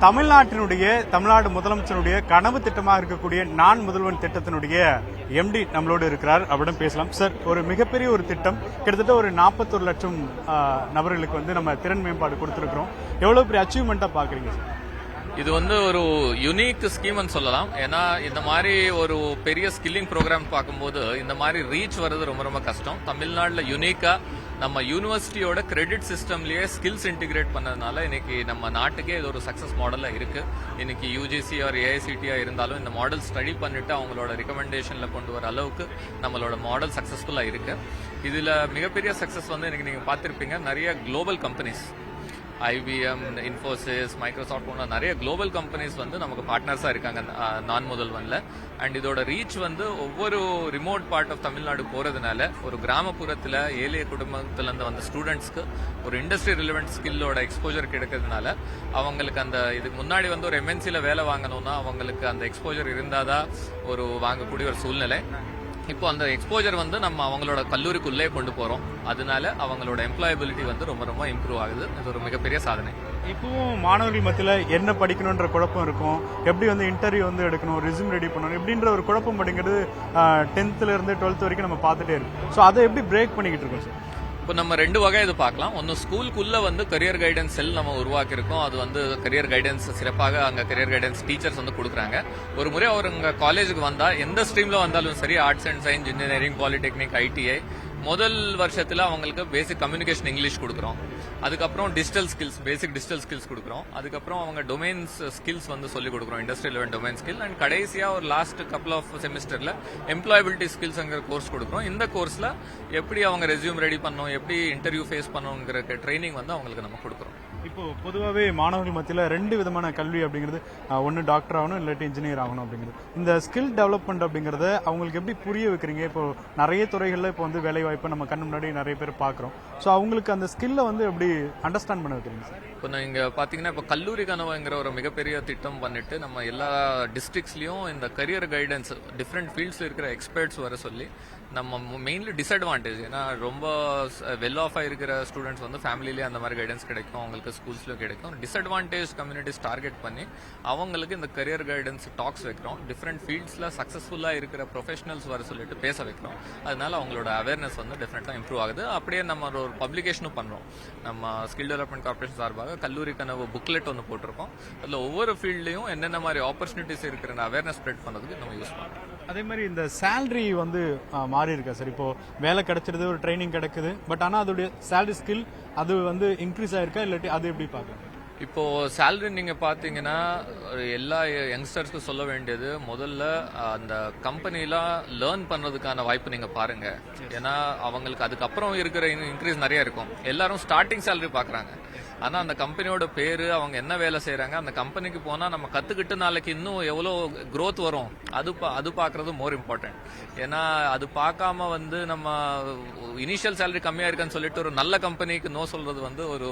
தமிழ்நாடு முதலமைச்சருடைய கனவு திட்டமாக இருக்கக்கூடிய நான் முதல்வன் திட்டத்தினுடைய எம்டி நம்மளோடு இருக்கிறார். அவரிடம் பேசலாம். சார், ஒரு மிகப்பெரிய ஒரு திட்டம், கிட்டத்தட்ட ஒரு 41 லட்சம் நபர்களுக்கு நம்ம திறன் மேம்பாடு கொடுத்திருக்கிறோம். எவ்வளவு பெரிய அச்சீவ்மெண்டா பாக்குறீங்க சார்? இது ஒரு யுனிக் ஸ்கீம்னு சொல்லலாம். ஏன்னா இந்த மாதிரி ஒரு பெரிய ஸ்கில்லிங் ப்ரோக்ராம் பார்க்கும்போது இந்த மாதிரி ரீச் வர்றது ரொம்ப ரொம்ப கஷ்டம். தமிழ்நாட்டில் யுனிக்கா நம்ம யூனிவர்சிட்டியோட கிரெடிட் சிஸ்டம்லயே ஸ்கில்ஸ் இன்டிகிரேட் பண்ணதுனால இன்னைக்கு நம்ம நாட்டுக்கே இது ஒரு சக்சஸ் மாடலா இருக்கு. இன்னைக்கு யூஜிசி ஆர் ஏஐசிடியா இருந்தாலும் இந்த மாடல் ஸ்டடி பண்ணிட்டு அவங்களோட ரெக்கமெண்டேஷன்ல கொண்டு வர அளவுக்கு நம்மளோட மாடல் சக்சஸ்ஃபுல்லா இருக்கு. இதுல மிகப்பெரிய சக்சஸ் இன்னைக்கு நீங்க பார்த்திருப்பீங்க, நிறைய global companies IBM, Infosys, Microsoft போன்ற நிறைய குளோபல் கம்பெனிஸ் நமக்கு பார்ட்னர்ஸா இருக்காங்க நான் முதல்வன்ல. அண்ட் இதோட ரீச் ஒவ்வொரு ரிமோட் பார்ட் ஆஃப் தமிழ்நாடு போறதுனால ஒரு கிராமப்புறத்துல ஏழைய குடும்பத்துல இருந்து வந்த ஸ்டூடெண்ட்ஸ்க்கு ஒரு இண்டஸ்ட்ரி ரிலவெண்ட் ஸ்கில்லோட எக்ஸ்போஜர் கிடைக்கிறதுனால அவங்களுக்கு அந்த இதுக்கு முன்னாடி ஒரு MNCல வேலை வாங்கணும்னா அவங்களுக்கு அந்த எக்ஸ்போஜர் இருந்தாதான் ஒரு வாங்கக்கூடிய ஒரு சூழ்நிலை. இப்போ அந்த எக்ஸ்போஜர் நம்ம அவங்களோட கல்லூரிக்குள்ளே கொண்டு போறோம். அதனால அவங்களோட எம்ப்ளாயபிலிட்டி ரொம்ப ரொம்ப இம்ப்ரூவ் ஆகுது. இது ஒரு மிகப்பெரிய சாதனை. இப்பவும் மாணவர்கள் மத்தியில என்ன படிக்கணும்ன்ற குழப்பம் இருக்கும். எப்படி இன்டர்வியூ எடுக்கணும், ரெஸ்யூம் ரெடி பண்ணணும், எப்படின்ற ஒரு குழப்பம் அப்படிங்கிறது 10th இருந்து 12th வரைக்கும் நம்ம பார்த்துட்டே இருக்கோம். ஸோ அதை எப்படி பிரேக் பண்ணிக்கிட்டு இருக்கோம் சார்? இப்போ நம்ம ரெண்டு வகை இது பார்க்கலாம். ஒன்னு ஸ்கூலுக்குள்ள கரியர் கைடன்ஸ் செல் நம்ம உருவாக்கி இருக்கோம். அது கரியர் கைடன்ஸ் சிறப்பாக அங்க கரியர் கைடன்ஸ் டீச்சர்ஸ் கொடுக்குறாங்க. ஒரு முறை அவர் அங்க காலேஜுக்கு வந்தா எந்த ஸ்ட்ரீம்ல வந்தாலும் சரி, arts and science, engineering, polytechnic, ITI, முதல் வருஷத்துல அவங்களுக்கு பேசிக் கம்யூனிகேஷன் இங்கிலீஷ் கொடுக்குறோம். அதுக்கப்புறம் digital skills, basic digital skills கொடுக்குறோம். அதுக்கப்புறம் அவங்க டொமைன்ஸ் ஸ்கில்ஸ் சொல்லிக் கொடுக்குறோம், industry level domain skill. And கடைசியா ஒரு லாஸ்ட் கப்பல் ஆஃப் செமிஸ்டர்ல எம்ப்ளாயபிலிட்டி ஸ்கில்ஸ்ங்கிற கோர்ஸ் கொடுக்குறோம். இந்த கோர்ஸ்ல எப்படி அவங்க ரெஸ்யூம் ரெடி பண்ணணும், எப்படி இன்டர்வியூ ஃபேஸ் பண்ணணுங்கிற ட்ரைனிங் அவங்களுக்கு நம்ம கொடுக்குறோம். இப்போ பொதுவாகவே மாணவர்கள் மத்தியில் 2 விதமான கல்வி அப்படிங்கிறது, ஒன்று டாக்டர் ஆகணும், இல்லாட்டி இன்ஜினியர் ஆகணும் அப்படிங்கிறது. இந்த ஸ்கில் டெவலப்மெண்ட் அப்படிங்கறத அவங்களுக்கு எப்படி புரிய வைக்கிறீங்க? இப்போ நிறைய துறைகளில் இப்போ வேலை வாய்ப்பு நம்ம கண்ணு முன்னாடி நிறைய பேர் பார்க்குறோம். ஸோ அவங்களுக்கு அந்த ஸ்கில்லை எப்படி அண்டர்ஸ்டாண்ட் பண்ண வைக்கிறீங்க சார்? இப்போ நீங்க பாத்தீங்கன்னா இப்போ கல்லூரி கனவுங்கிற ஒரு மிகப்பெரிய திட்டம் பண்ணிட்டு நம்ம எல்லா டிஸ்ட்ரிக்ட்ஸ்லயும் இந்த கரியர் கைடன்ஸ் டிஃப்ரெண்ட் ஃபீல்ட்ஸ்ல இருக்கிற எக்ஸ்பர்ட்ஸ் வர சொல்லி நம்ம மெயின்லி டிஸ்அட்வான்டேஜ், ஏன்னா ரொம்ப வெல் ஆஃப் இருக்கிற ஸ்டூடெண்ட்ஸ் ஃபேமிலிலேயே அந்த மாதிரி கைடன்ஸ் கிடைக்கும், அவங்களுக்கு ஸ்கூல்ஸ்லயும் கிடைக்கும். டிஸ்அட்வான்டேஜ் கம்யூனிட்டிஸ் டார்கெட் பண்ணி அவங்களுக்கு இந்த கரியர் கைடன்ஸ் டாக்ஸ் வைக்கிறோம். டிஃப்ரெண்ட் ஃபீல்ட்ஸ்ல சக்சஸ்ஃபுல்லா இருக்கிற ப்ரொஃபஷனல்ஸ் வர சொல்லிட்டு பேச வைக்கிறோம். அதனால அவங்களோட அவேர்னஸ் டெஃபினட்டா இம்ப்ரூவ் ஆகுது. அப்படியே நம்ம ஒரு பப்ளிகேஷனும் பண்றோம். நம்ம ஸ்கில் டெவலப்மெண்ட் கார்பரேஷன் சார்பாக கல்லூரி கனவு புக்லெட் போட்டிருக்கோம். அதுல ஒவ்வொரு ஃபீல்ட்லயும் என்னென்ன மாதிரி ஆப்பர்ச்சுனிட்டிஸ் இருக்கிற அவேர்னஸ் ஸ்ப்ரெட் பண்ணதுக்கு நம்ம யூஸ் பண்றோம். அதே மாதிரி இந்த சேலரி மாறி இருக்கா சார்? இப்போ வேலை கிடைச்சிருது, ஒரு ட்ரைனிங் கிடைக்குது, பட் ஆனா அதோடைய சேலரி ஸ்கில் அது இன்க்ரீஸ் ஆயிருக்கா, இல்லாட்டி அது எப்படி பாக்குறீங்க? இப்போ சேலரி நீங்க பாத்தீங்கன்னா எல்லா யங்ஸ்டர்ஸ்க்கும் சொல்ல வேண்டியது, முதல்ல அந்த கம்பெனில லேர்ன் பண்றதுக்கான வாய்ப்பு நீங்க பாருங்க. ஏன்னா அவங்களுக்கு அதுக்கப்புறம் இருக்கிற இன்க்ரீஸ் நிறைய இருக்கும். எல்லாரும் ஸ்டார்டிங் சேலரி பாக்குறாங்க. ஆனா அந்த கம்பெனியோட பேரு, அவங்க என்ன வேலை செய்யறாங்க, அந்த கம்பெனிக்கு போனா நம்ம கத்துக்கிட்டு நாளைக்கு இன்னும் எவ்வளவு growth வரும் அது பாக்குறது மோர் இம்பார்ட்டன்ட். ஏன்னா அது பார்க்காம நம்ம இனிஷியல் சேலரி கம்மியா இருக்குன்னு சொல்லிட்டு ஒரு நல்ல கம்பெனிக்கு நோ சொல்றது ஒரு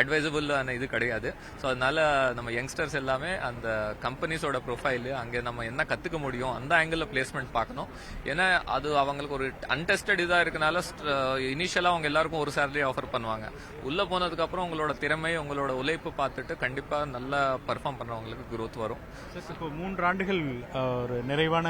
அட்வைசபிள் இது கிடையாது. ஸோ அதனால நம்ம யங்ஸ்டர்ஸ் எல்லாமே அந்த கம்பெனிஸோட ப்ரொஃபைல், அங்கே நம்ம என்ன கத்துக்க முடியும் அந்த ஆங்கிள் பிளேஸ்மெண்ட் பார்க்கணும். ஏன்னா அது அவங்களுக்கு ஒரு அன்டெஸ்டட் இதா இருக்கனால இனிஷியலா அவங்க எல்லாருக்கும் ஒரு சேலரி ஆஃபர் பண்ணுவாங்க. உள்ள போனதுக்கு அப்புறம் உங்களோட திறமை, உங்களோட உழைப்பு பார்த்துட்டு கண்டிப்பா நல்லா பர்ஃபார்ம் பண்றவங்களுக்கு growth வரும். இப்போ 3 ஆண்டுகள் ஒரு நிறைவான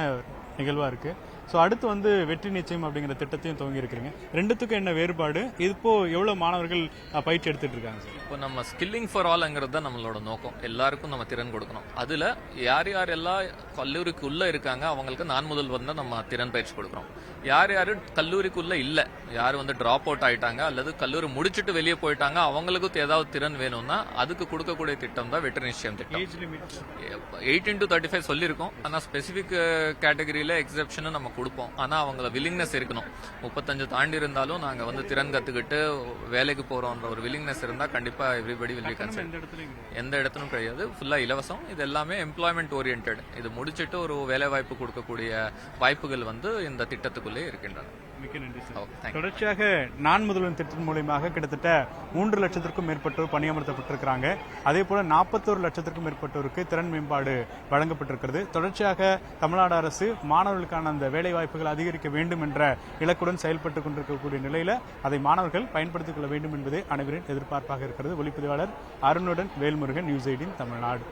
நிகழ்வா இருக்கு. ஸோ அடுத்து வெற்றி நிச்சயம் அப்படிங்கிற திட்டத்தையும் துவங்கி இருக்கிறீங்க. ரெண்டுத்துக்கும் என்ன வேறுபாடு? இப்போ எவ்வளவு மாணவர்கள் பயிற்சி எடுத்துட்டு இருக்காங்க சார்? இப்போ நம்ம ஸ்கில்லிங் ஃபார் ஆல்ங்கிறது தான் நம்மளோட நோக்கம். எல்லாருக்கும் நம்ம திறன் கொடுக்கணும். அதுல யார் யாரெல்லாம் கல்லூரிக்குள்ள இருக்காங்க அவங்களுக்கு நான் முதல்வன் நம்ம திறன் பயிற்சி கொடுக்குறோம். யார் யாரு கல்லூரிக்குள்ள இல்ல, யார் டிராப் அவுட் ஆயிட்டாங்க அல்லது கல்லூரி முடிச்சுட்டு வெளியே போயிட்டாங்க, அவங்களுக்கு ஏதாவது திறன் வேணும்னா அதுக்கு கொடுக்கக்கூடிய திட்டம் தான் வெற்றி நிச்சயம் திட்டம். 18 to 35 சொல்லியிருக்கோம். ஆனா ஸ்பெசிபிக் கேட்டகரியில எக்ஸெப்ஷன் நம்ம கொடுப்போம். ஆனா அவங்க வில்லிங்னஸ் இருக்கணும். 35 தாண்டி இருந்தாலும் நாங்க திறன் கத்துக்கிட்டு வேலைக்கு போறோம்ன்ற ஒரு வில்லிங்னஸ் இருந்தா கண்டிப்பா எவ்ரிபடி வில் பி கன்சிடர். எந்த இடத்துலும் கிடையாது, ஃபுல்லா இலவசம். இது எல்லாமே எம்ப்ளாய்மெண்ட் ஓரியன்டட். இது முடிச்சிட்டு ஒரு வேலை வாய்ப்பு கொடுக்கக்கூடிய வாய்ப்புகள் இந்த திட்டத்துக்குள்ளே இருக்கின்றன. மிக்க நன்றி சார். Okay, thank you. தொடர்ச்சியாக நான் முதல்வன் திட்டத்தின் மூலமாக கிட்டத்தட்ட 3 லட்சத்திற்கும் மேற்பட்டோர் பணியமர்த்தப்பட்டிருக்கிறாங்க. அதே போல 41 லட்சத்திற்கும் மேற்பட்டோருக்கு திறன் மேம்பாடு வழங்கப்பட்டிருக்கிறது. தொடர்ச்சியாக தமிழ்நாடு அரசு மாணவர்களுக்கான அந்த வேலை வாய்ப்புகள் அதிகரிக்க வேண்டும் என்ற இலக்குடன் செயல்பட்டுக் கொண்டிருக்கக்கூடிய நிலையில அதை மாணவர்கள் பயன்படுத்திக் கொள்ள வேண்டும் என்பதே அனைவரின் எதிர்பார்ப்பாக இருக்கிறது. ஒளிப்பதிவாளர் அருணுடன் வேல்முருகன், நியூஸ் 18 தமிழ்நாடு.